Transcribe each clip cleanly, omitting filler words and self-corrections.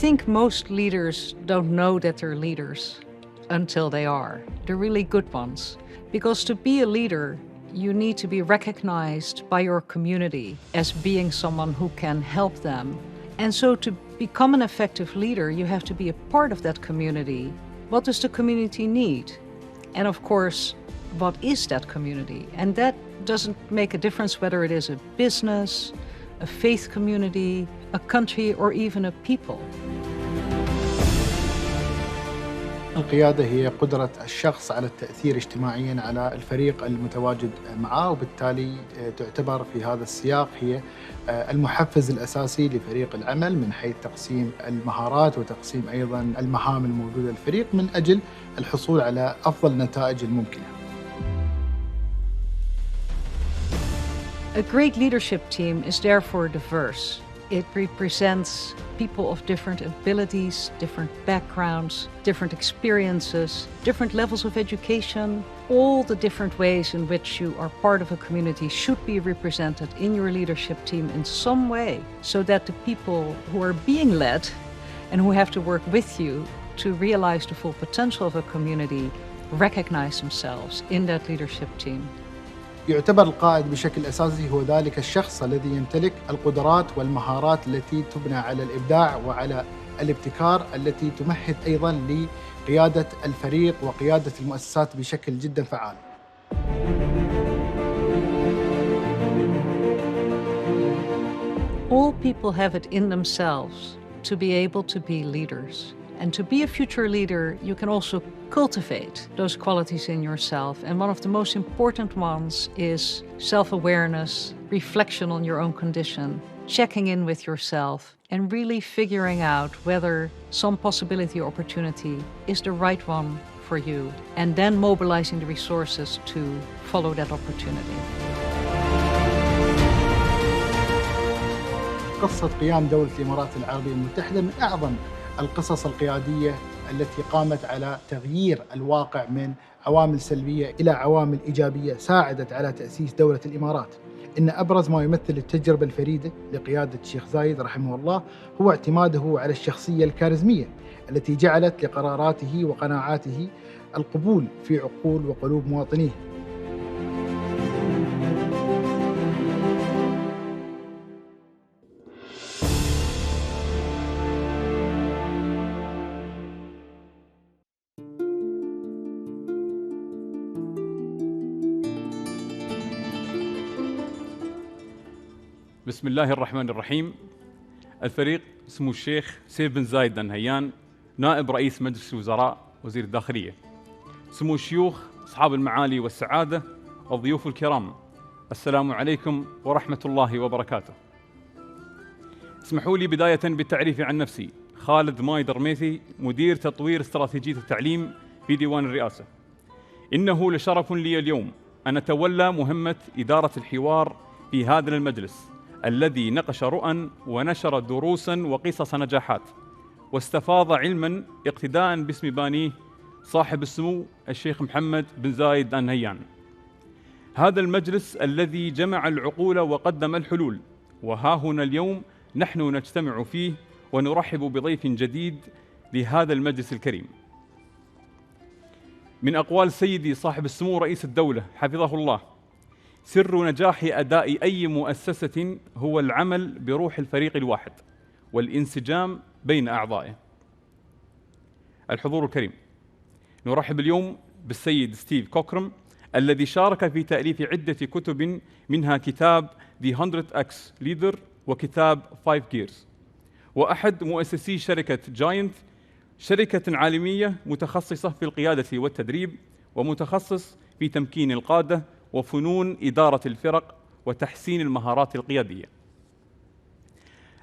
think most leaders don't know that they're leaders until they are. The really good ones. Because to be a leader, you need to be recognized by your community as being someone who can help them. And so to become an effective leader, you have to be a part of that community. What does the community need? And of course, what is that community? And that doesn't make a difference whether it is a business, a faith community, a country, or even a people. القيادة هي قدرة الشخص على التأثير اجتماعياً على الفريق المتواجد معه، وبالتالي تعتبر في هذا السياق هي المحفز الأساسي لفريق العمل من حيث تقسيم المهارات وتقسيم أيضاً المهام الموجودة للفريق من أجل الحصول على أفضل النتائج الممكنة. A great leadership team is therefore diverse. It represents people of different abilities, different backgrounds, different experiences, different levels of education. All the different ways in which you are part of a community should be represented in your leadership team in some way, so that the people who are being led and who have to work with you to realize the full potential of a community recognize themselves in that leadership team. يعتبر القائد بشكل أساسي هو ذلك الشخص الذي يمتلك القدرات والمهارات التي تبنى على الإبداع وعلى الابتكار، التي تمهد أيضاً لقيادة الفريق وقيادة المؤسسات بشكل جداً فعال. All people have it in themselves to be able to be leaders. And to be a future leader, you can also cultivate those qualities in yourself. And one of the most important ones is self-awareness, reflection on your own condition, checking in with yourself, and really figuring out whether some possibility or opportunity is the right one for you, and then mobilizing the resources to follow that opportunity. قصة قيام دولة الإمارات العربية المتحدة من أعظم القصص القيادية التي قامت على تغيير الواقع من عوامل سلبية إلى عوامل إيجابية ساعدت على تأسيس دولة الإمارات. إن أبرز ما يمثل التجربة الفريدة لقيادة الشيخ زايد رحمه الله هو اعتماده على الشخصية الكاريزمية التي جعلت لقراراته وقناعاته القبول في عقول وقلوب مواطنيه. بسم الله الرحمن الرحيم. الفريق سمو الشيخ سيف بن زايد آل نهيان، نائب رئيس مجلس الوزراء وزير الداخلية، سمو الشيوخ أصحاب المعالي والسعادة، الضيوف الكرام، السلام عليكم ورحمة الله وبركاته. اسمحوا لي بداية بالتعريف عن نفسي. خالد ماي درميثي، مدير تطوير استراتيجية التعليم في ديوان الرئاسة. إنه لشرف لي اليوم أن أتولى مهمة إدارة الحوار في هذا المجلس الذي نقش رؤى ونشر دروساً وقصص نجاحات، واستفاض علماً اقتداءً باسم بانيه صاحب السمو الشيخ محمد بن زايد آل نهيان. هذا المجلس الذي جمع العقول وقدم الحلول، وها هنا اليوم نحن نجتمع فيه ونرحب بضيف جديد لهذا المجلس الكريم. من أقوال سيدي صاحب السمو رئيس الدولة حفظه الله: سر نجاح أداء أي مؤسسة هو العمل بروح الفريق الواحد والانسجام بين أعضائه. الحضور الكريم، نرحب اليوم بالسيد ستيف كوكرم الذي شارك في تأليف عدة كتب، منها كتاب The 100X Leader وكتاب 5 Gears، وأحد مؤسسي شركة جاينت، شركة عالمية متخصصة في القيادة والتدريب، ومتخصص في تمكين القادة وفنون إدارة الفرق وتحسين المهارات القيادية.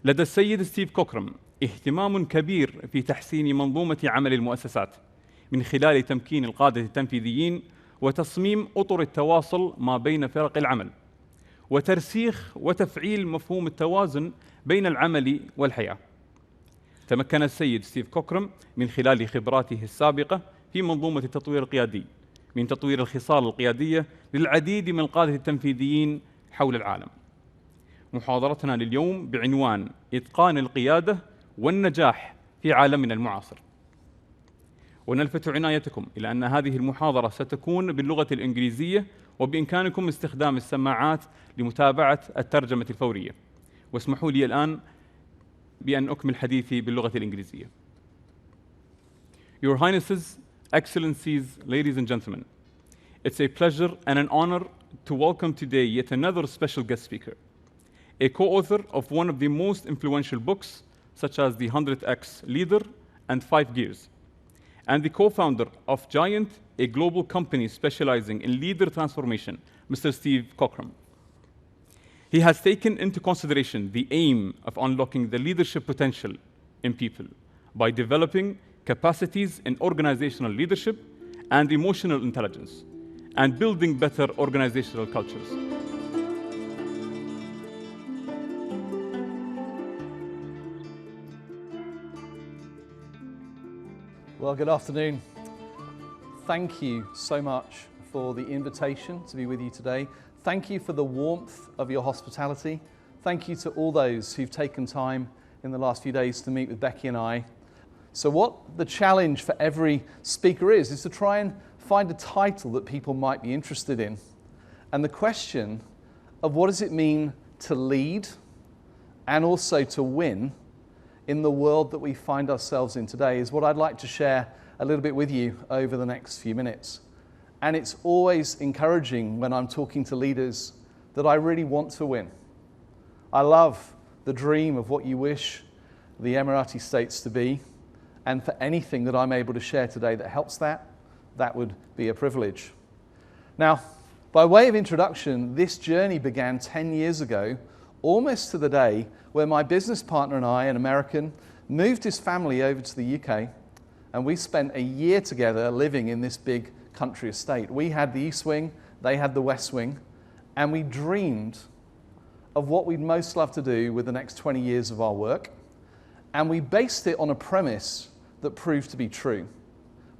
لدى السيد ستيف كوكرم اهتمام كبير في تحسين منظومة عمل المؤسسات من خلال تمكين القادة التنفيذيين وتصميم أطر التواصل ما بين فرق العمل، وترسيخ وتفعيل مفهوم التوازن بين العمل والحياة. تمكن السيد ستيف كوكرم من خلال خبراته السابقة في منظومة التطوير القيادي من تطوير الخصال القيادية للعديد من القادة التنفيذيين حول العالم. محاضرتنا لليوم بعنوان إتقان القيادة والنجاح في عالمنا المعاصر. ونلفت عنايتكم إلى أن هذه المحاضرة ستكون باللغة الإنجليزية، وبإمكانكم استخدام السماعات لمتابعة الترجمة الفورية. واسمحوا لي الآن بأن أكمل حديثي باللغة الإنجليزية. Your Highnesses, Excellencies, ladies and gentlemen, it's a pleasure and an honor to welcome today yet another special guest speaker, a co-author of one of the most influential books, such as The 100X Leader and 5 Gears, and the co-founder of Giant, a global company specializing in leader transformation, Mr. Steve Cockram. He has taken into consideration the aim of unlocking the leadership potential in people by developing capacities in organizational leadership and emotional intelligence, and building better organizational cultures. Well, good afternoon. Thank you so much for the invitation to be with you today. Thank you for the warmth of your hospitality. Thank you to all those who've taken time in the last few days to meet with Becky and I. So what the challenge for every speaker is to try and find a title that people might be interested in. And the question of what does it mean to lead and also to win in the world that we find ourselves in today is what I'd like to share a little bit with you over the next few minutes. And it's always encouraging when I'm talking to leaders that I really want to win. I love the dream of what you wish the Emirati states to be, and for anything that I'm able to share today that helps that would be a privilege. Now, by way of introduction, this journey began 10 years ago, almost to the day where my business partner and I, an American, moved his family over to the UK, and we spent a year together living in this big country estate. We had the East Wing, they had the West Wing, and we dreamed of what we'd most love to do with the next 20 years of our work, and we based it on a premise that proved to be true.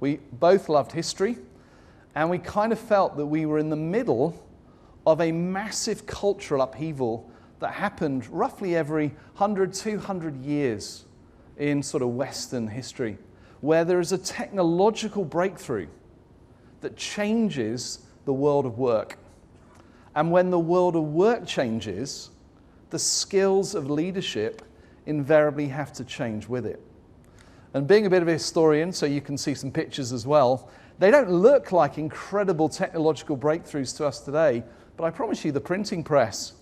We both loved history, and we kind of felt that we were in the middle of a massive cultural upheaval that happened roughly every 100, 200 years in sort of Western history, where there is a technological breakthrough that changes the world of work. And when the world of work changes, the skills of leadership invariably have to change with it. And being a bit of a historian, so you can see some pictures as well, they don't look like incredible technological breakthroughs to us today, but I promise you the printing press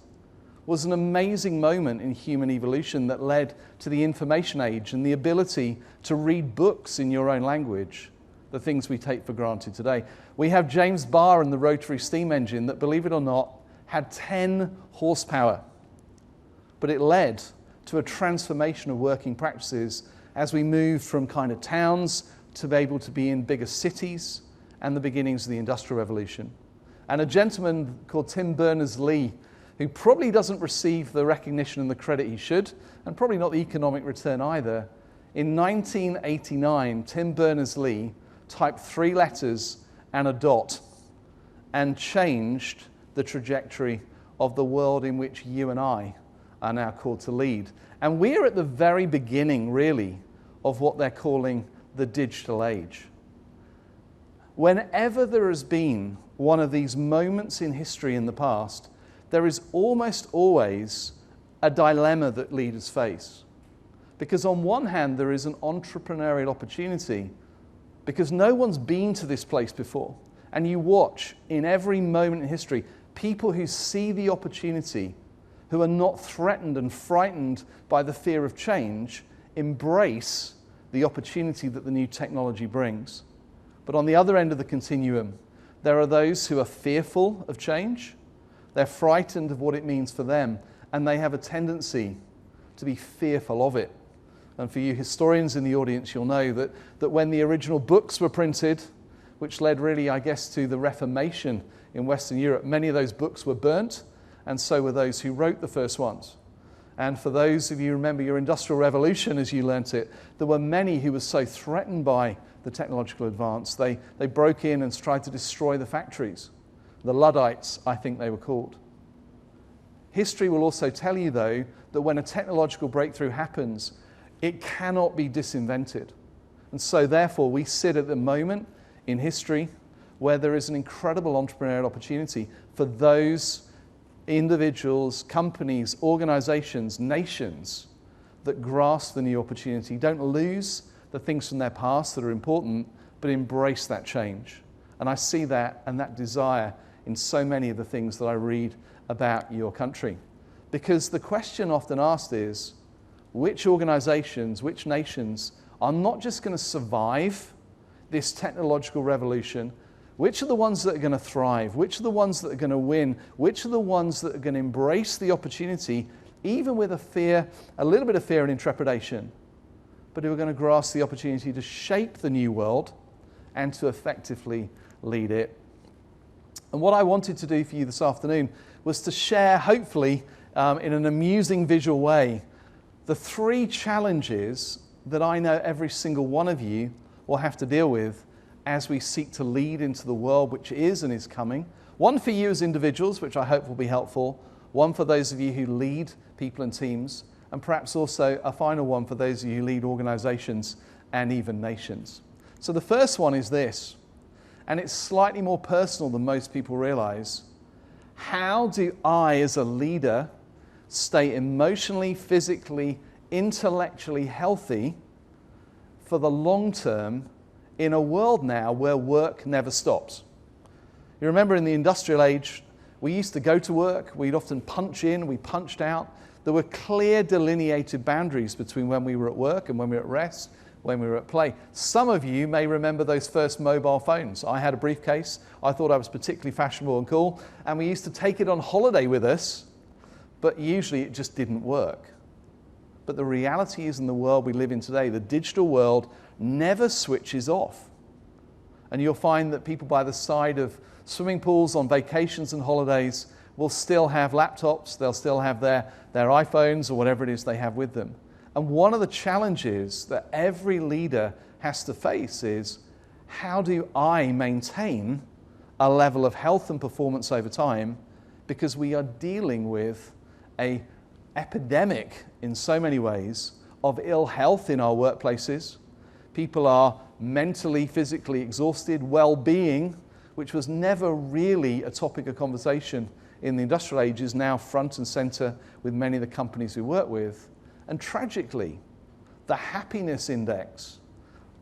was an amazing moment in human evolution that led to the information age and the ability to read books in your own language, the things we take for granted today. We have James Barr and the rotary steam engine that, believe it or not, had 10 horsepower, but it led to a transformation of working practices as we moved from kind of towns to be able to be in bigger cities and the beginnings of the Industrial Revolution. And a gentleman called Tim Berners-Lee, who probably doesn't receive the recognition and the credit he should, and probably not the economic return either. In 1989, Tim Berners-Lee typed 3 letters and a dot and changed the trajectory of the world in which you and I are now called to lead. And we're at the very beginning, really, of what they're calling the digital age. Whenever there has been one of these moments in history in the past, there is almost always a dilemma that leaders face. Because on one hand, there is an entrepreneurial opportunity, because no one's been to this place before. And you watch in every moment in history, people who see the opportunity, who are not threatened and frightened by the fear of change, embrace the opportunity that the new technology brings. But on the other end of the continuum, there are those who are fearful of change, they're frightened of what it means for them, and they have a tendency to be fearful of it. And for you historians in the audience, you'll know that when the original books were printed, which led really, I guess, to the Reformation in Western Europe, many of those books were burnt, and so were those who wrote the first ones. And for those of you who remember your Industrial Revolution as you learnt it, there were many who were so threatened by the technological advance, they broke in and tried to destroy the factories. The Luddites, I think they were called. History will also tell you, though, that when a technological breakthrough happens, It cannot be disinvented. And so therefore we sit at the moment in history where there is an incredible entrepreneurial opportunity for those individuals, companies, organizations, nations that grasp the new opportunity. Don't lose the things from their past that are important, but embrace that change. And I see that and that desire in so many of the things that I read about your country. Because the question often asked is, which organizations, which nations are not just going to survive this technological revolution? Which are the ones that are going to thrive? Which are the ones that are going to win? Which are the ones that are going to embrace the opportunity, even with a little bit of fear and intrepidation, but who are going to grasp the opportunity to shape the new world and to effectively lead it? And what I wanted to do for you this afternoon was to share, hopefully, in an amusing visual way, the 3 challenges that I know every single one of you will have to deal with as we seek to lead into the world which is and is coming. One for you as individuals, which I hope will be helpful. One for those of you who lead people and teams. And perhaps also a final one for those of you who lead organizations and even nations. So the first one is this, and it's slightly more personal than most people realize. How do I, as a leader, stay emotionally, physically, intellectually healthy for the long term in a world now where work never stops? You remember in the industrial age, we used to go to work, we'd often punch in, we punched out. There were clear delineated boundaries between when we were at work and when we were at rest, when we were at play. Some of you may remember those first mobile phones. I had a briefcase. I thought I was particularly fashionable and cool, and we used to take it on holiday with us, but usually it just didn't work. But the reality is, in the world we live in today, the digital world never switches off. And you'll find that people by the side of swimming pools on vacations and holidays will still have laptops, they'll still have their iPhones or whatever it is they have with them. And one of the challenges that every leader has to face is, how do I maintain a level of health and performance over time? Because we are dealing with an epidemic in so many ways of ill health in our workplaces. People are mentally, physically exhausted. Well-being, which was never really a topic of conversation in the industrial age, is now front and center with many of the companies we work with. And tragically, the happiness index,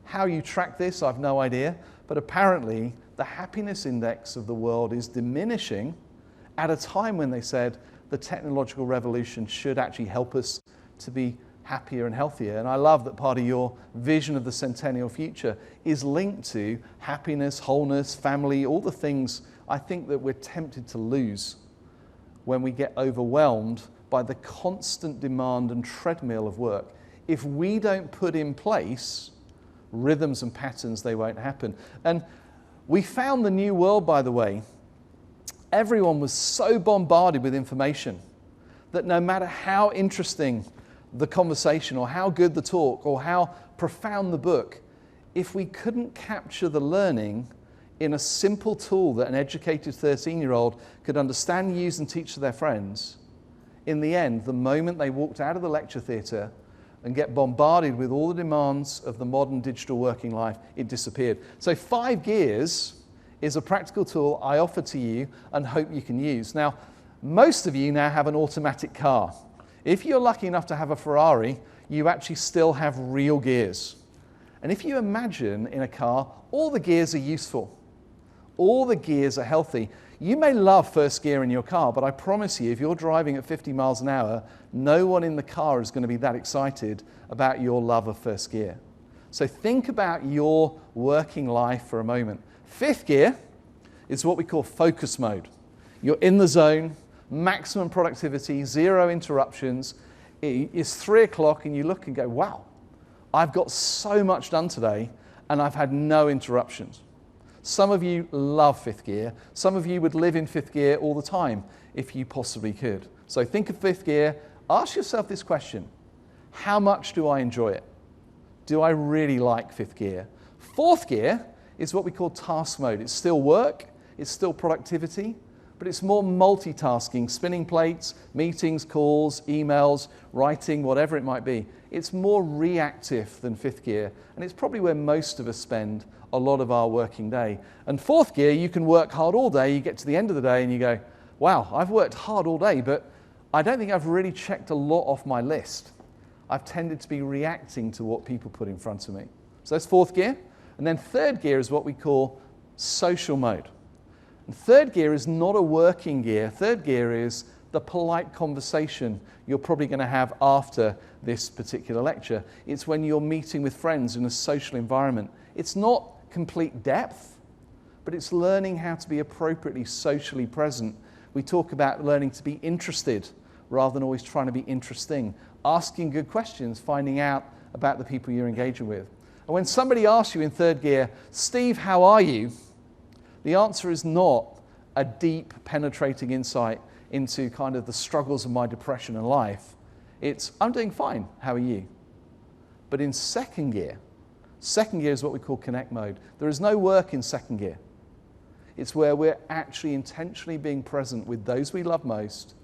how you track this, I've no idea, but apparently the happiness index of the world is diminishing at a time when they said the technological revolution should actually help us to be happier and healthier. And I love that part of your vision of the centennial future is linked to happiness, wholeness, family, all the things I think that we're tempted to lose when we get overwhelmed by the constant demand and treadmill of work. If we don't put in place rhythms and patterns, they won't happen. And we found the new world, by the way, everyone was so bombarded with information that no matter how interesting the conversation or how good the talk or how profound the book, if we couldn't capture the learning in a simple tool that an educated 13-year-old could understand, use, and teach to their friends, in the end, the moment they walked out of the lecture theatre and get bombarded with all the demands of the modern digital working life, it disappeared. So 5 Gears is a practical tool I offer to you and hope you can use. Now, most of you now have an automatic car. If you're lucky enough to have a Ferrari, you actually still have real gears. And if you imagine in a car, all the gears are useful. All the gears are healthy. You may love first gear in your car, but I promise you, if you're driving at 50 miles an hour, no one in the car is going to be that excited about your love of first gear. So think about your working life for a moment. 5th gear is what we call focus mode. You're in the zone, maximum productivity, 0 interruptions. It's 3 o'clock and you look and go, wow, I've got so much done today and I've had no interruptions. Some of you love 5th gear. Some of you would live in 5th gear all the time if you possibly could. So think of 5th gear. Ask yourself this question: how much do I enjoy it? Do I really like 5th gear? 4th gear is what we call task mode. It's still work, it's still productivity, but it's more multitasking, spinning plates, meetings, calls, emails, writing, whatever it might be. It's more reactive than fifth gear, and it's probably where most of us spend a lot of our working day. And fourth gear, you can work hard all day, you get to the end of the day and you go, wow, I've worked hard all day, but I don't think I've really checked a lot off my list. I've tended to be reacting to what people put in front of me. So that's fourth gear. And then third gear is what we call social mode. And third gear is not a working gear. Third gear is the polite conversation you're probably going to have after this particular lecture. It's when you're meeting with friends in a social environment. It's not complete depth, but it's learning how to be appropriately socially present. We talk about learning to be interested rather than always trying to be interesting. Asking good questions, finding out about the people you're engaging with. And when somebody asks you in third gear, Steve, how are you? The answer is not a deep, penetrating insight into kind of the struggles of my depression and life. It's, I'm doing fine, how are you? But in second gear is what we call connect mode. There is no work in second gear. It's where we're actually intentionally being present with those we love most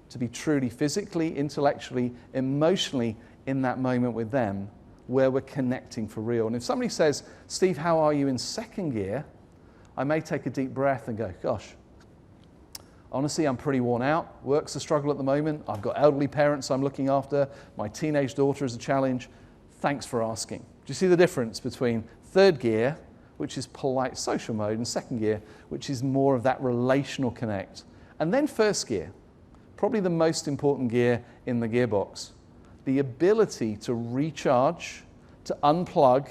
to be truly physically, intellectually, emotionally in that moment with them, where we're connecting for real. And if somebody says, Steve, how are you in second gear? I may take a deep breath and go, gosh, honestly, I'm pretty worn out. Work's a struggle at the moment. I've got elderly parents I'm looking after. My teenage daughter is a challenge. Thanks for asking. Do you see the difference between third gear, which is polite social mode, and second gear, which is more of that relational connect? And then first gear, probably the most important gear in the gearbox. The ability to recharge, to unplug,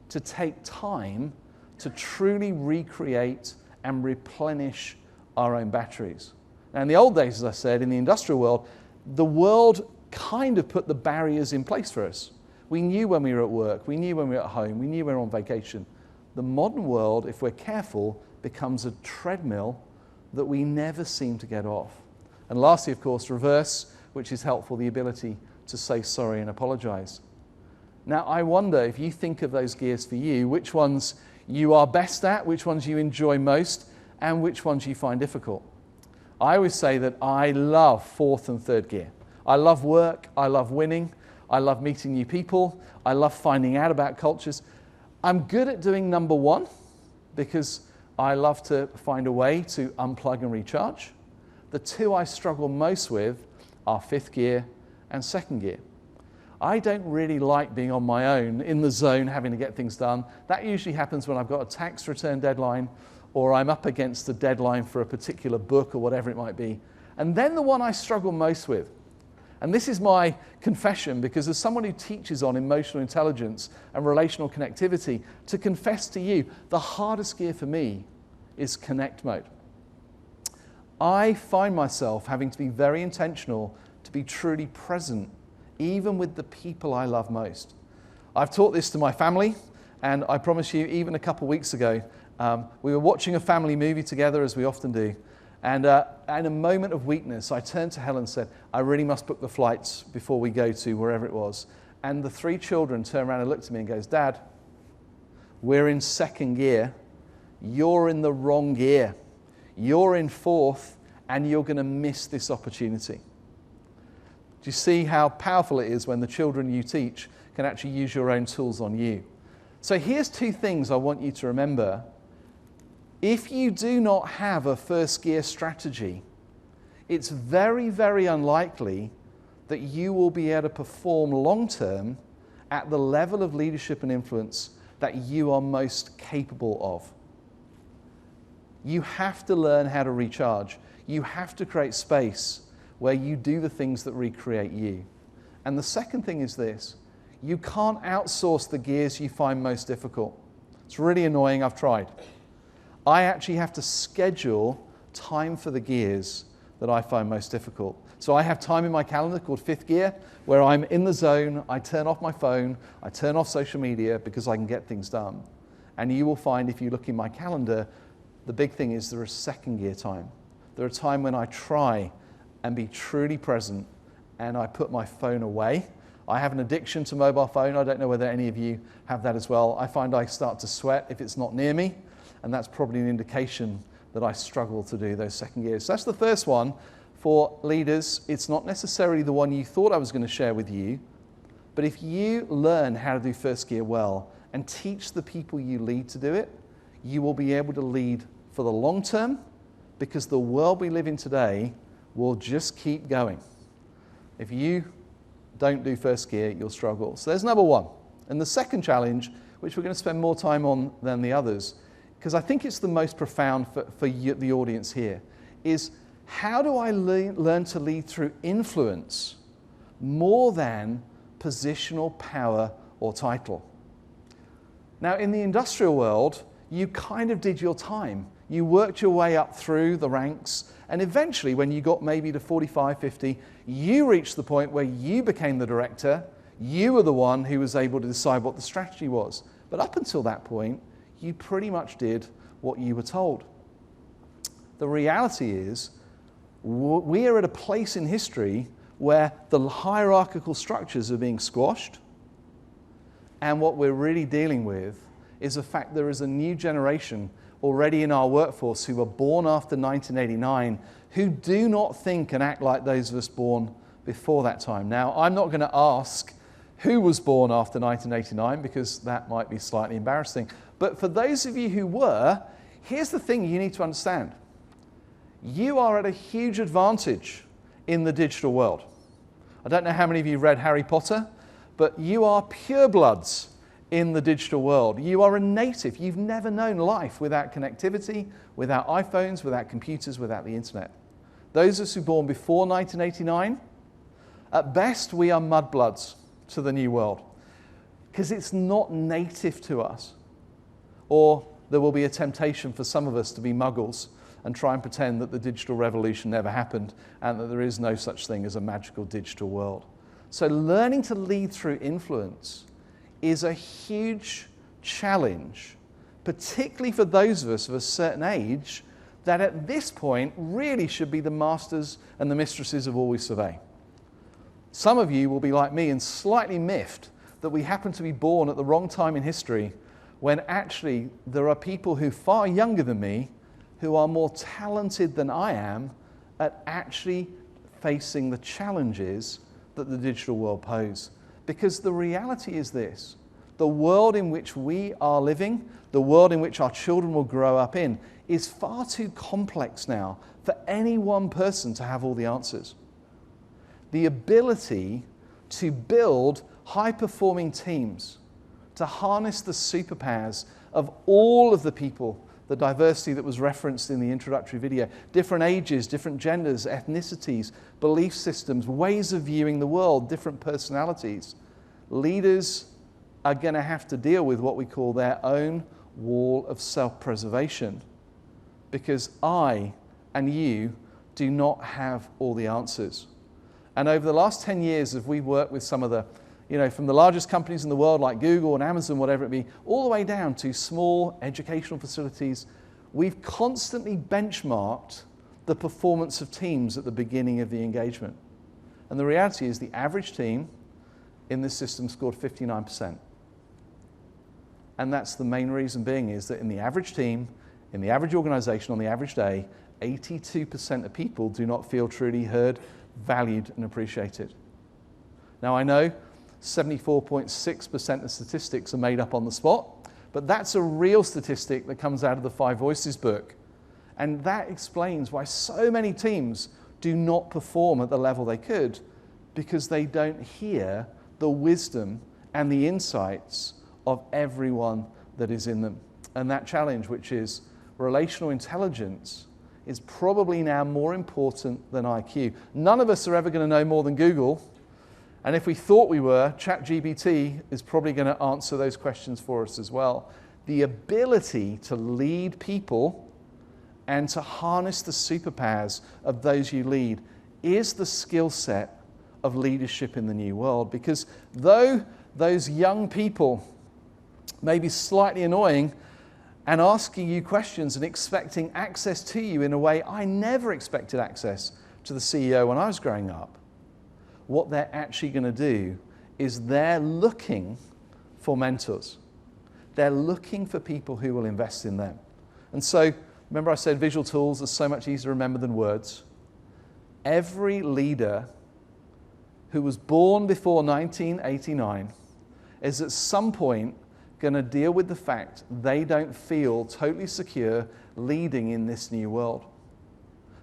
to take time to truly recreate and replenish our own batteries. Now, in the old days, as I said, in the industrial world, the world kind of put the barriers in place for us. We knew when we were at work, we knew when we were at home, we knew when we were on vacation. The modern world, if we're careful, becomes a treadmill that we never seem to get off. And lastly, of course, reverse, which is helpful, the ability to say sorry and apologize. Now, I wonder if you think of those gears for you, which ones you are best at, which ones you enjoy most, and which ones you find difficult. I always say that I love fourth and third gear. I love work, I love winning, I love meeting new people, I love finding out about cultures. I'm good at doing number one because I love to find a way to unplug and recharge. The two I struggle most with are fifth gear and second gear. I don't really like being on my own, in the zone, having to get things done. That usually happens when I've got a tax return deadline or I'm up against a deadline for a particular book or whatever it might be. And then the one I struggle most with, and this is my confession because as someone who teaches on emotional intelligence and relational connectivity, to confess to you, the hardest gear for me is connect mode. I find myself having to be very intentional to be truly present, even with the people I love most. I've taught this to my family, and I promise you, even a couple of weeks ago, we were watching a family movie together, as we often do, and in a moment of weakness, I turned to Helen and said, I really must book the flights before we go to wherever it was. And the three children turned around and looked at me and goes, Dad, we're in second gear. You're in the wrong gear. You're in fourth, and you're going to miss this opportunity. Do you see how powerful it is when the children you teach can actually use your own tools on you? So here's two things I want you to remember. If you do not have a first gear strategy, it's very, very unlikely that you will be able to perform long term at the level of leadership and influence that you are most capable of. You have to learn how to recharge. You have to create space where you do the things that recreate you. And the second thing is this: you can't outsource the gears you find most difficult. It's really annoying, I've tried. I actually have to schedule time for the gears that I find most difficult. So I have time in my calendar called fifth gear, where I'm in the zone, I turn off my phone, I turn off social media because I can get things done. And you will find, if you look in my calendar, the big thing is there is second gear time. There are times when I try and be truly present and I put my phone away. I have an addiction to mobile phone. I don't know whether any of you have that as well. I find I start to sweat if it's not near me, and that's probably an indication that I struggle to do those second gears. So that's the first one for leaders. It's not necessarily the one you thought I was going to share with you, but if you learn how to do first gear well and teach the people you lead to do it, you will be able to lead for the long term, because the world we live in today will just keep going. If you don't do first gear, you'll struggle. So there's number one. And the second challenge, which we're going to spend more time on than the others, because I think it's the most profound for you, the audience here, is how do I learn to lead through influence more than positional power or title? Now, in the industrial world, you kind of did your time. You worked your way up through the ranks, and eventually when you got maybe to 45, 50, you reached the point where you became the director. You were the one who was able to decide what the strategy was. But up until that point, you pretty much did what you were told. The reality is, we are at a place in history where the hierarchical structures are being squashed, and what we're really dealing with is the fact there is a new generation already in our workforce who were born after 1989 who do not think and act like those of us born before that time. Now, I'm not going to ask who was born after 1989 because that might be slightly embarrassing. But for those of you who were, here's the thing you need to understand. You are at a huge advantage in the digital world. I don't know how many of you read Harry Potter, but you are purebloods in the digital world. You are a native. You've never known life without connectivity, without iPhones, without computers, without the internet. Those of us who were born before 1989, at best we are mudbloods to the new world because it's not native to us. Or there will be a temptation for some of us to be muggles and try and pretend that the digital revolution never happened and that there is no such thing as a magical digital world. So learning to lead through influence is a huge challenge, particularly for those of us of a certain age that at this point really should be the masters and the mistresses of all we survey. Some of you will be like me and slightly miffed that we happen to be born at the wrong time in history when actually there are people who are far younger than me who are more talented than I am at actually facing the challenges that the digital world pose. Because the reality is this, the world in which we are living, the world in which our children will grow up in, is far too complex now for any one person to have all the answers. The ability to build high-performing teams, to harness the superpowers of all of the people, the diversity that was referenced in the introductory video, different ages, different genders, ethnicities, belief systems, ways of viewing the world, different personalities. Leaders are going to have to deal with what we call their own wall of self-preservation, because I and you do not have all the answers. And over the last 10 years, as we've worked with some of the, from the largest companies in the world like Google and Amazon, whatever it be, all the way down to small educational facilities, we've constantly benchmarked the performance of teams at the beginning of the engagement. And the reality is the average team in this system scored 59%. And that's the main reason being is that in the average team, in the average organization on the average day, 82% of people do not feel truly heard, valued, and appreciated. Now I know 74.6% of statistics are made up on the spot, but that's a real statistic that comes out of the 5 Voices book. And that explains why so many teams do not perform at the level they could, because they don't hear the wisdom and the insights of everyone that is in them. And that challenge, which is relational intelligence, is probably now more important than IQ. None of us are ever going to know more than Google. And if we thought we were, ChatGPT is probably going to answer those questions for us as well. The ability to lead people and to harness the superpowers of those you lead is the skill set of leadership in the new world. Because though those young people may be slightly annoying and asking you questions and expecting access to you in a way I never expected access to the CEO when I was growing up, what they're actually going to do is they're looking for mentors. They're looking for people who will invest in them. And so Remember I said visual tools are so much easier to remember than words. Every leader who was born before 1989 is at some point going to deal with the fact they don't feel totally secure leading in this new world.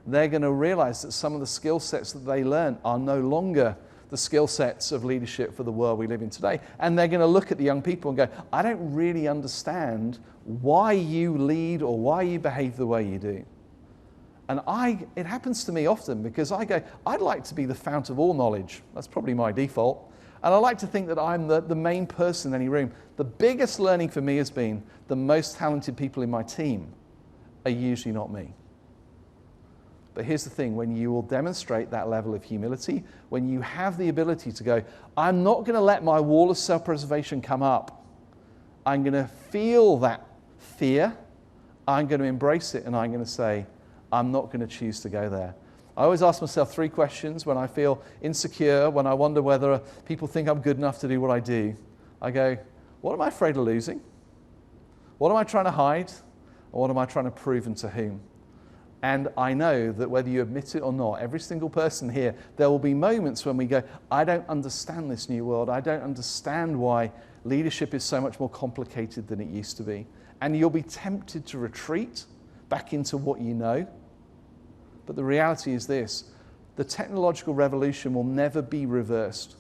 They're going to realize that some of the skill sets that they learn are no longer the skill sets of leadership for the world we live in today. And they're going to look at the young people and go, I don't really understand why you lead or why you behave the way you do. And it happens to me often because I go, I'd like to be the fount of all knowledge. That's probably my default. And I like to think that I'm the main person in any room. The biggest learning for me has been the most talented people in my team are usually not me. But here's the thing, when you will demonstrate that level of humility, when you have the ability to go, I'm not going to let my wall of self-preservation come up. I'm going to feel that fear. I'm going to embrace it, and I'm going to say, I'm not going to choose to go there. I always ask myself 3 questions when I feel insecure, when I wonder whether people think I'm good enough to do what I do. I go, what am I afraid of losing? What am I trying to hide? Or what am I trying to prove and to whom? And I know that whether you admit it or not, every single person here, there will be moments when we go, I don't understand this new world. I don't understand why leadership is so much more complicated than it used to be. And you'll be tempted to retreat back into what you know. But the reality is this, the technological revolution will never be reversed.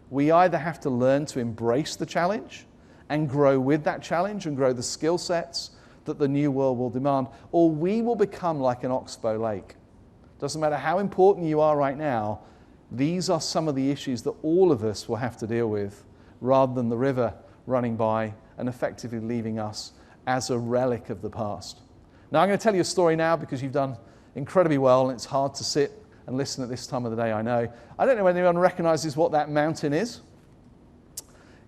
We either have to learn to embrace the challenge and grow with that challenge and grow the skill sets that the new world will demand, or we will become like an oxbow lake. Doesn't matter how important you are right now, these are some of the issues that all of us will have to deal with, rather than the river running by and effectively leaving us as a relic of the past. Now I'm going to tell you a story now because you've done incredibly well, and it's hard to sit and listen at this time of the day, I know. I don't know if anyone recognizes what that mountain is.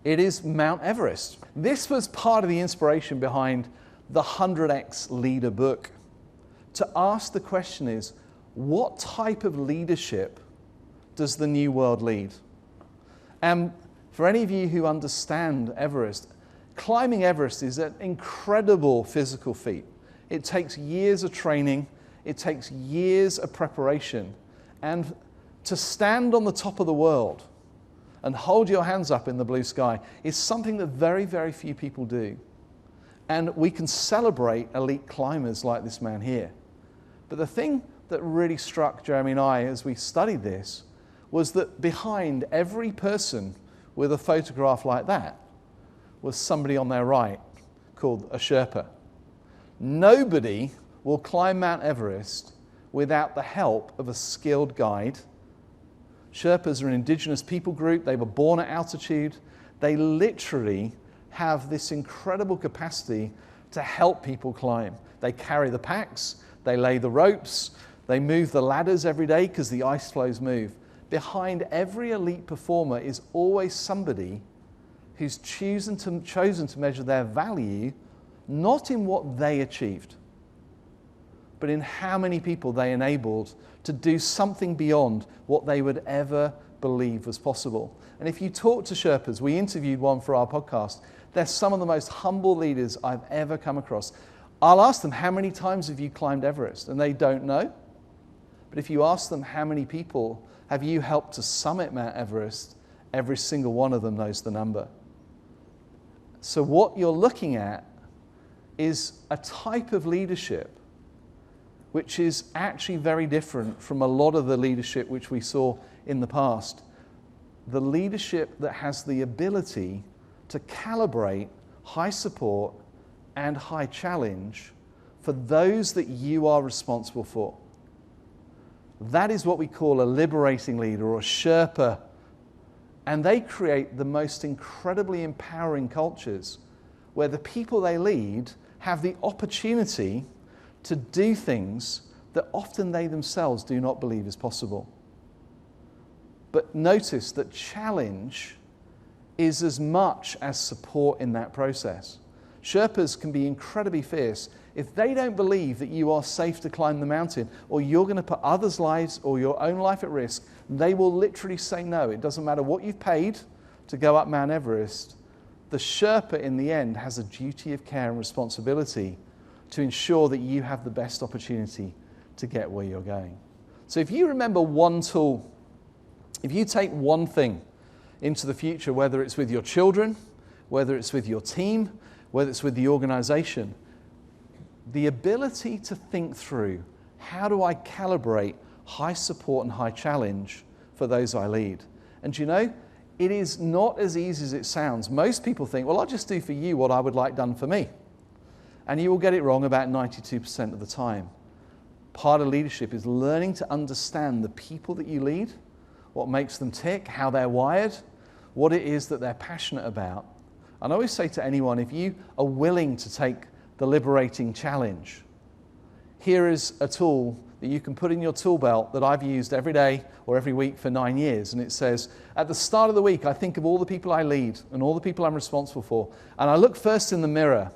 It is Mount Everest. This was part of the inspiration behind the 100X Leader book. To ask the question is, what type of leadership does the new world lead? And for any of you who understand Everest, climbing Everest is an incredible physical feat. It takes years of training, it takes years of preparation. And to stand on the top of the world and hold your hands up in the blue sky is something that very, very few people do. And we can celebrate elite climbers like this man here. But the thing that really struck Jeremy and I as we studied this was that behind every person with a photograph like that was somebody on their right called a Sherpa. Nobody will climb Mount Everest without the help of a skilled guide. Sherpas are an indigenous people group. They were born at altitude. They literally have this incredible capacity to help people climb. They carry the packs, they lay the ropes, they move the ladders every day because the ice floes move. Behind every elite performer is always somebody who's chosen to measure their value not in what they achieved, but in how many people they enabled to do something beyond what they would ever believe was possible. And if you talk to Sherpas, we interviewed one for our podcast, they're some of the most humble leaders I've ever come across. I'll ask them, how many times have you climbed Everest? And they don't know. But if you ask them, how many people have you helped to summit Mount Everest? Every single one of them knows the number. So what you're looking at is a type of leadership which is actually very different from a lot of the leadership which we saw in the past. The leadership that has the ability to calibrate high support and high challenge for those that you are responsible for. That is what we call a liberating leader or a Sherpa. And they create the most incredibly empowering cultures where the people they lead have the opportunity to do things that often they themselves do not believe is possible. But notice that challenge is as much as support in that process. Sherpas can be incredibly fierce. If they don't believe that you are safe to climb the mountain, or you're going to put others' lives or your own life at risk, they will literally say no. It doesn't matter what you've paid to go up Mount Everest. The Sherpa in the end has a duty of care and responsibility to ensure that you have the best opportunity to get where you're going. So if you remember one tool, if you take one thing into the future, whether it's with your children, whether it's with your team, whether it's with the organization, the ability to think through, how do I calibrate high support and high challenge for those I lead? And you know, it is not as easy as it sounds. Most people think, well, I'll just do for you what I would like done for me. And you will get it wrong about 92% of the time. Part of leadership is learning to understand the people that you lead, what makes them tick, how they're wired, what it is that they're passionate about. And I always say to anyone, if you are willing to take the liberating challenge, here is a tool that you can put in your tool belt that I've used every day or every week for 9 years. And it says, at the start of the week, I think of all the people I lead and all the people I'm responsible for. And I look first in the mirror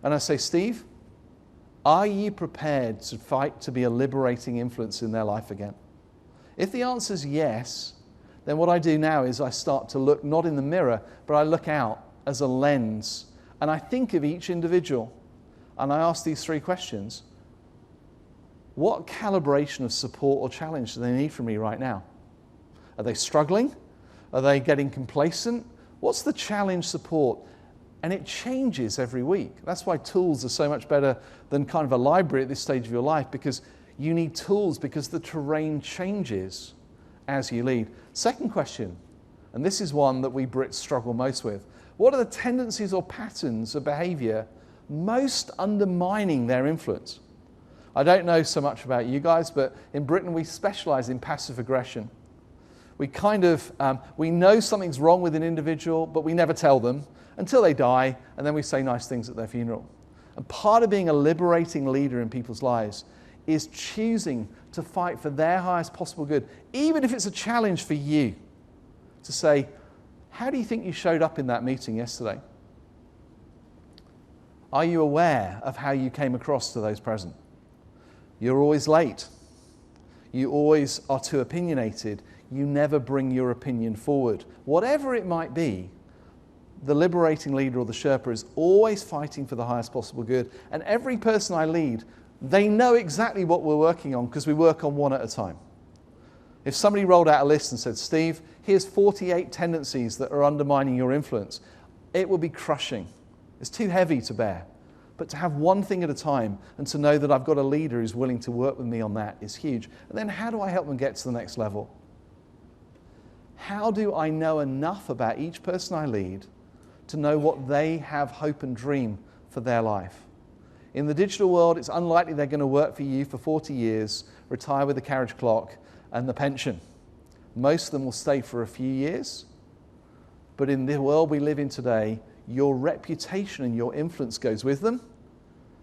and I say, Steve, are you prepared to fight to be a liberating influence in their life again? If the answer is yes, then what I do now is I start to look not in the mirror, but I look out as a lens. And I think of each individual and I ask these 3 questions. What calibration of support or challenge do they need from me right now? Are they struggling? Are they getting complacent? What's the challenge support? And it changes every week. That's why tools are so much better than kind of a library at this stage of your life, because you need tools because the terrain changes as you lead. Second question, and this is one that we Brits struggle most with. What are the tendencies or patterns of behavior most undermining their influence? I don't know so much about you guys, but in Britain we specialize in passive aggression. We we know something's wrong with an individual, but we never tell them until they die, and then we say nice things at their funeral. And part of being a liberating leader in people's lives is choosing to fight for their highest possible good, even if it's a challenge for you, to say, how do you think you showed up in that meeting yesterday? Are you aware of how you came across to those present? You're always late. You always are too opinionated. You never bring your opinion forward. Whatever it might be, the liberating leader or the Sherpa is always fighting for the highest possible good. And every person I lead, they know exactly what we're working on because we work on one at a time. If somebody rolled out a list and said, Steve, here's 48 tendencies that are undermining your influence, it would be crushing. It's too heavy to bear. But to have one thing at a time and to know that I've got a leader who's willing to work with me on that is huge. And then how do I help them get to the next level? How do I know enough about each person I lead to know what they have hope and dream for their life? In the digital world, it's unlikely they're going to work for you for 40 years, retire with the carriage clock and the pension. Most of them will stay for a few years. But in the world we live in today, your reputation and your influence goes with them,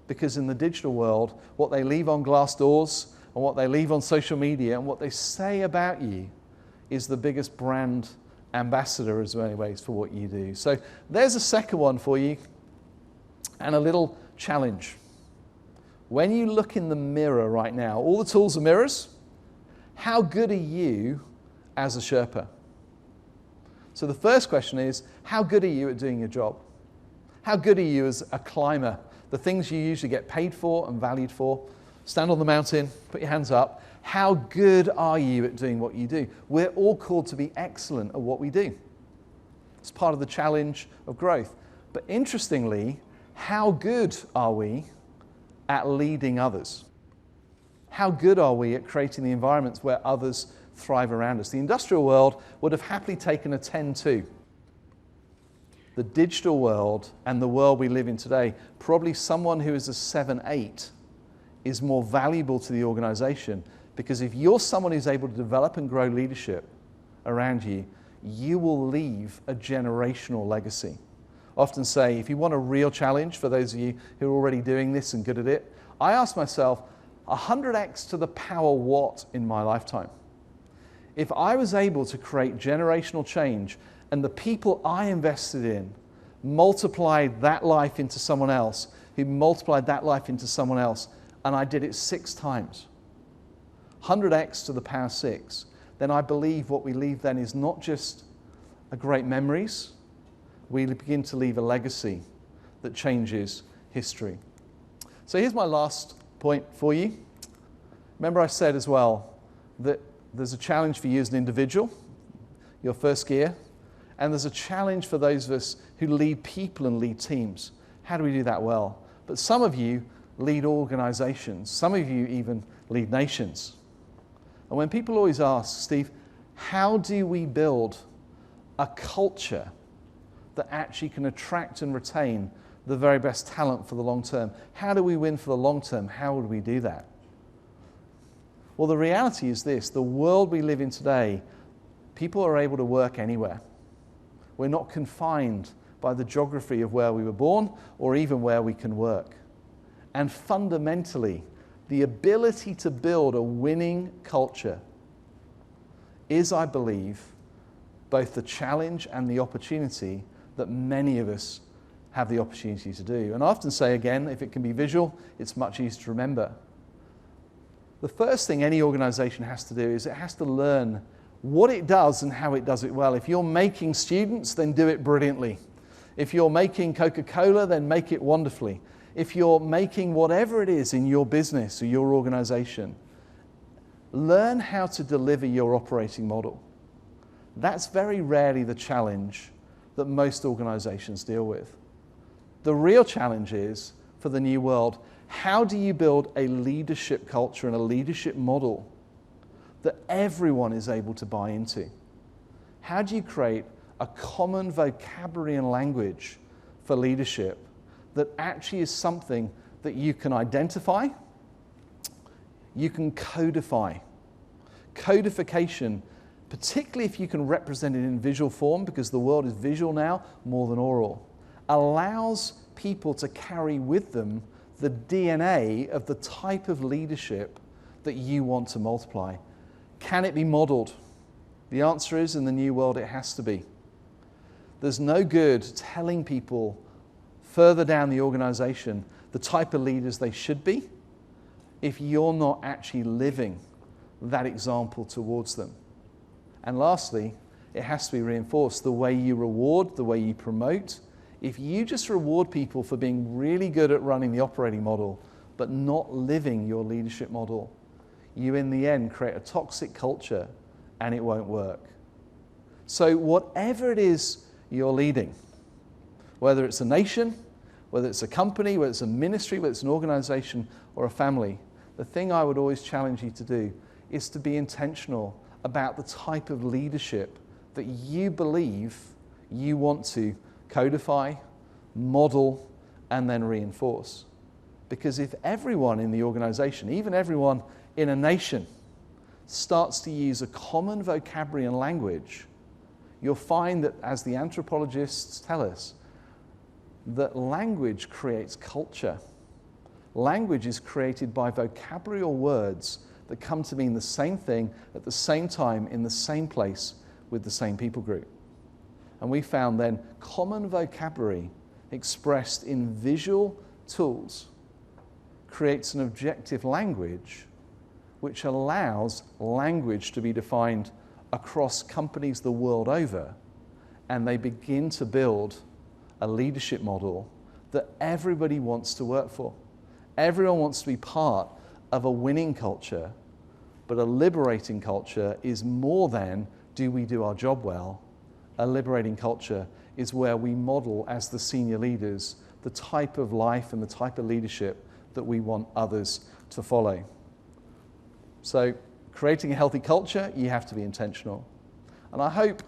because in the digital world, what they leave on glass doors and what they leave on social media and what they say about you is the biggest brand ambassador as many ways for what you do. So there's a second one for you, and a little challenge. When you look in the mirror right now, all the tools are mirrors. How good are you as a Sherpa? So the first question is, how good are you at doing your job? How good are you as a climber? The things you usually get paid for and valued for. Stand on the mountain, put your hands up. How good are you at doing what you do? We're all called to be excellent at what we do. It's part of the challenge of growth. But interestingly, how good are we at leading others? How good are we at creating the environments where others thrive around us? The industrial world would have happily taken a 10-2. The digital world and the world we live in today, probably someone who is a 7-8 is more valuable to the organization, because if you're someone who's able to develop and grow leadership around you, you will leave a generational legacy. I often say, if you want a real challenge, for those of you who are already doing this and good at it, I ask myself, 100x to the power what in my lifetime? If I was able to create generational change and the people I invested in multiplied that life into someone else, who multiplied that life into someone else, and I did it 6 times, 100x to the power 6, then I believe what we leave then is not just a great memories, we begin to leave a legacy that changes history. So here's my last point for you. Remember I said as well that there's a challenge for you as an individual, your first gear, and there's a challenge for those of us who lead people and lead teams. How do we do that well? But some of you lead organizations. Some of you even lead nations. And when people always ask, Steve, how do we build a culture that actually can attract and retain the very best talent for the long term? How do we win for the long term? How would we do that? Well, the reality is this: the world we live in today, people are able to work anywhere. We're not confined by the geography of where we were born or even where we can work. And fundamentally, the ability to build a winning culture is, I believe, both the challenge and the opportunity that many of us have the opportunity to do. And I often say again, if it can be visual, it's much easier to remember. The first thing any organization has to do is it has to learn what it does and how it does it well. If you're making students, then do it brilliantly. If you're making Coca-Cola, then make it wonderfully. If you're making whatever it is in your business or your organization, learn how to deliver your operating model. That's very rarely the challenge that most organizations deal with. The real challenge is, for the new world, how do you build a leadership culture and a leadership model that everyone is able to buy into? How do you create a common vocabulary and language for leadership that actually is something that you can identify, you can codify? Codification, particularly if you can represent it in visual form, because the world is visual now more than oral, allows people to carry with them the DNA of the type of leadership that you want to multiply. Can it be modeled? The answer is, in the new world, it has to be. There's no good telling people further down the organization the type of leaders they should be if you're not actually living that example towards them. And lastly, it has to be reinforced. The way you reward, the way you promote. If you just reward people for being really good at running the operating model, but not living your leadership model, you in the end create a toxic culture and it won't work. So whatever it is you're leading, whether it's a nation, whether it's a company, whether it's a ministry, whether it's an organization or a family, the thing I would always challenge you to do is to be intentional about the type of leadership that you believe you want to codify, model, and then reinforce. Because if everyone in the organization, even everyone in a nation, starts to use a common vocabulary and language, you'll find that, as the anthropologists tell us, that language creates culture. Language is created by vocabulary or words that come to mean the same thing at the same time in the same place with the same people group. And we found then common vocabulary expressed in visual tools creates an objective language which allows language to be defined across companies the world over, and they begin to build a leadership model that everybody wants to work for. Everyone wants to be part of a winning culture, but a liberating culture is more than do we do our job well. A liberating culture is where we model, as the senior leaders, the type of life and the type of leadership that we want others to follow. So, creating a healthy culture, you have to be intentional. And I hope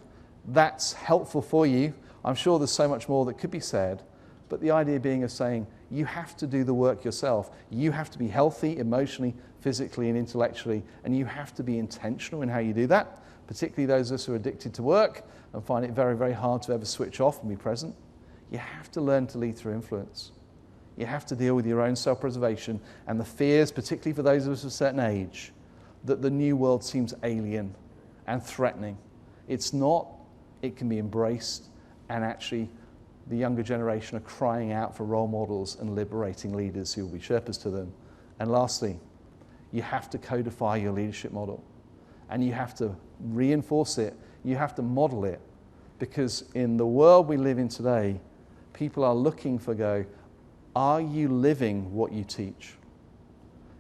that's helpful for you. I'm sure there's so much more that could be said, but the idea being of saying you have to do the work yourself. You have to be healthy emotionally, physically, and intellectually, and you have to be intentional in how you do that, particularly those of us who are addicted to work and find it very, very hard to ever switch off and be present. You have to learn to lead through influence. You have to deal with your own self-preservation and the fears, particularly for those of us of a certain age, that the new world seems alien and threatening. It's not. It can be embraced, and actually the younger generation are crying out for role models and liberating leaders who will be Sherpas to them. And lastly, you have to codify your leadership model, and you have to reinforce it. You have to model it, because in the world we live in today, people are looking for Are you living what you teach?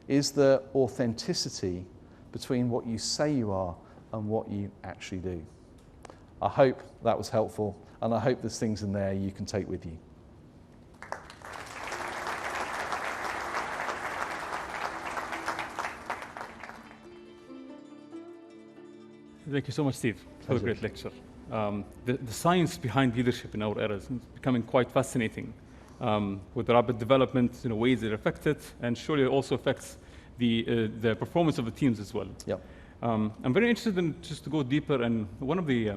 Is there authenticity between what you say you are and what you actually do? I hope that was helpful, and I hope there's things in there you can take with you. Thank you so much, Steve, for the great lecture. The science behind leadership in our era is becoming quite fascinating. With rapid development in ways it affects it, and surely it also affects the performance of the teams as well. Yep. I'm very interested in just to go deeper, and one of the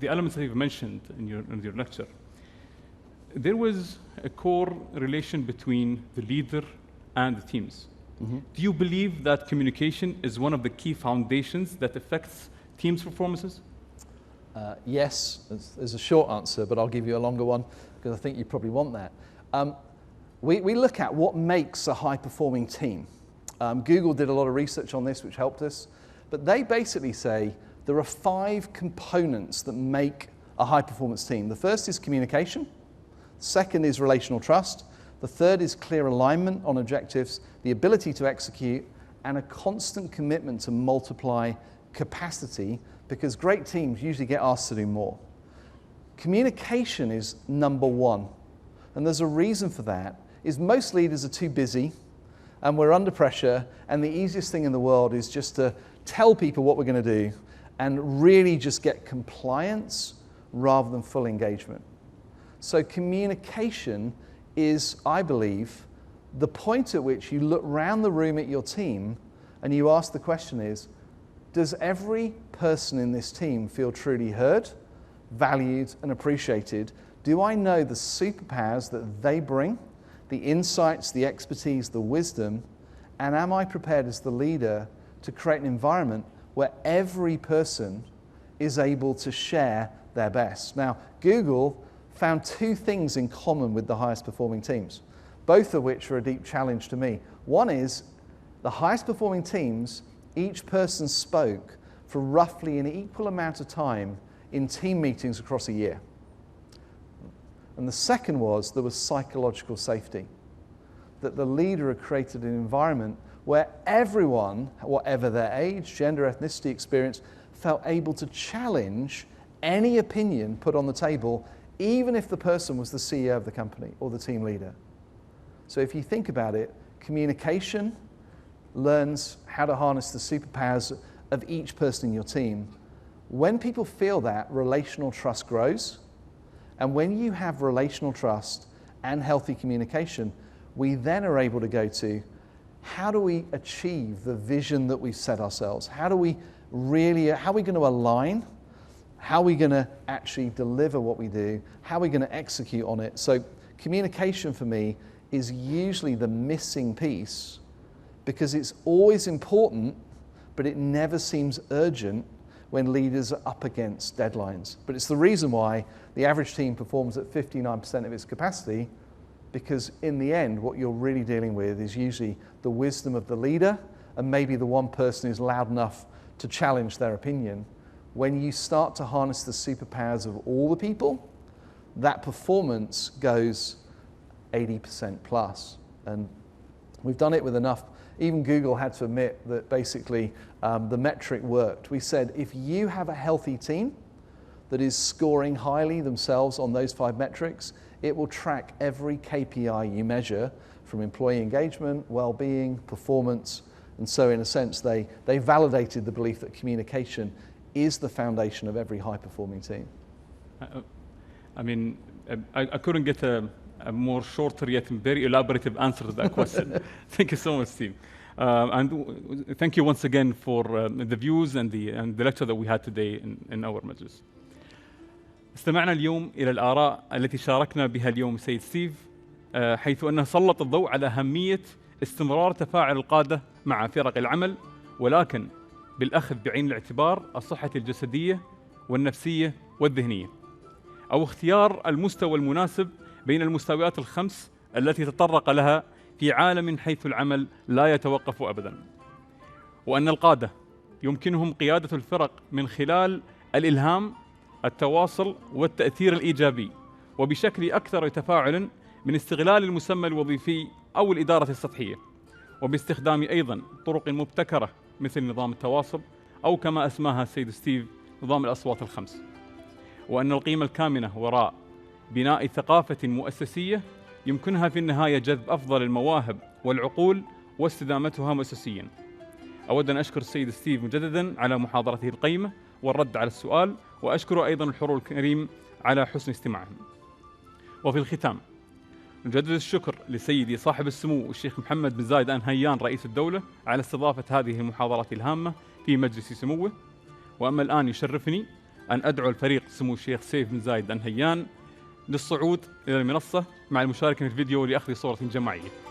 elements that you've mentioned in your lecture, there was a core relation between the leader and the teams. Mm-hmm. Do you believe that communication is one of the key foundations that affects teams' performances? Yes, there's a short answer, but I'll give you a longer one because I think you probably want that. We look at what makes a high-performing team. Google did a lot of research on this, which helped us, but they basically say there are 5 components that make a high-performance team. The first is communication, the second is relational trust, the third is clear alignment on objectives, the ability to execute, and a constant commitment to multiply capacity, because great teams usually get asked to do more. Communication is number 1, and there's a reason for that, is most leaders are too busy, and we're under pressure, and the easiest thing in the world is just to tell people what we're going to do and really just get compliance rather than full engagement. So communication is, I believe, the point at which you look round the room at your team and you ask the question is, does every person in this team feel truly heard, valued, and appreciated? Do I know the superpowers that they bring, the insights, the expertise, the wisdom, and am I prepared as the leader to create an environment where every person is able to share their best? Now, Google found 2 things in common with the highest performing teams, both of which are a deep challenge to me. One is the highest performing teams, each person spoke for roughly an equal amount of time in team meetings across a year. And the second was there was psychological safety, that the leader had created an environment where everyone, whatever their age, gender, ethnicity, experience, felt able to challenge any opinion put on the table, even if the person was the CEO of the company or the team leader. So if you think about it, communication learns how to harness the superpowers of each person in your team. When people feel that, relational trust grows. And when you have relational trust and healthy communication, we then are able to go to how do we achieve the vision that we've set ourselves? How are we going to align? How are we going to actually deliver what we do? How are we going to execute on it? So communication for me is usually the missing piece because it's always important, but it never seems urgent when leaders are up against deadlines. But it's the reason why the average team performs at 59% of its capacity, because in the end, what you're really dealing with is usually the wisdom of the leader and maybe the one person who's loud enough to challenge their opinion. When you start to harness the superpowers of all the people, that performance goes 80% plus. And we've done it with enough. Even Google had to admit that basically the metric worked. We said, if you have a healthy team that is scoring highly themselves on those 5 metrics, it will track every KPI you measure, from employee engagement, well-being, performance. And so in a sense, they validated the belief that communication is the foundation of every high-performing team. I couldn't get a more shorter yet very elaborative answer to that question. Thank you so much, Steve. And thank you once again for the views and the lecture that we had today in our مجلس. استمعنا اليوم إلى الآراء التي شاركنا بها اليوم السيد ستيف، حيث أنه سلط الضوء على أهمية استمرار تفاعل القادة مع فرق العمل، ولكن بالأخذ بعين الاعتبار الصحة الجسدية والنفسية والذهنية، أو اختيار المستوى المناسب بين المستويات ال5 التي تطرق لها في عالم حيث العمل لا يتوقف أبداً، وأن القادة يمكنهم قيادة الفرق من خلال الإلهام، التواصل والتأثير الإيجابي، وبشكل أكثر تفاعلاً من استغلال المسمى الوظيفي أو الإدارة السطحية، وباستخدام أيضا طرق مبتكرة مثل نظام التواصل، أو كما أسماها السيد ستيف نظام الأصوات الخمس. وأن القيمة الكامنة وراء بناء ثقافة مؤسسية يمكنها في النهاية جذب أفضل المواهب والعقول واستدامتها مؤسسيا. أود أن أشكر السيد ستيف مجددا على محاضرته القيمة والرد على السؤال، وأشكر أيضا الحضور الكريم على حسن استماعهم. وفي الختام نجدد الشكر لسيدي صاحب السمو الشيخ محمد بن زايد آل نهيان رئيس الدولة على استضافة هذه المحاضرات الهامة في مجلس سموه. وأما الآن يشرفني أن أدعو الفريق سمو الشيخ سيف بن زايد آل نهيان للصعود إلى المنصة مع المشاركة في الفيديو لأخذ صورة جماعية.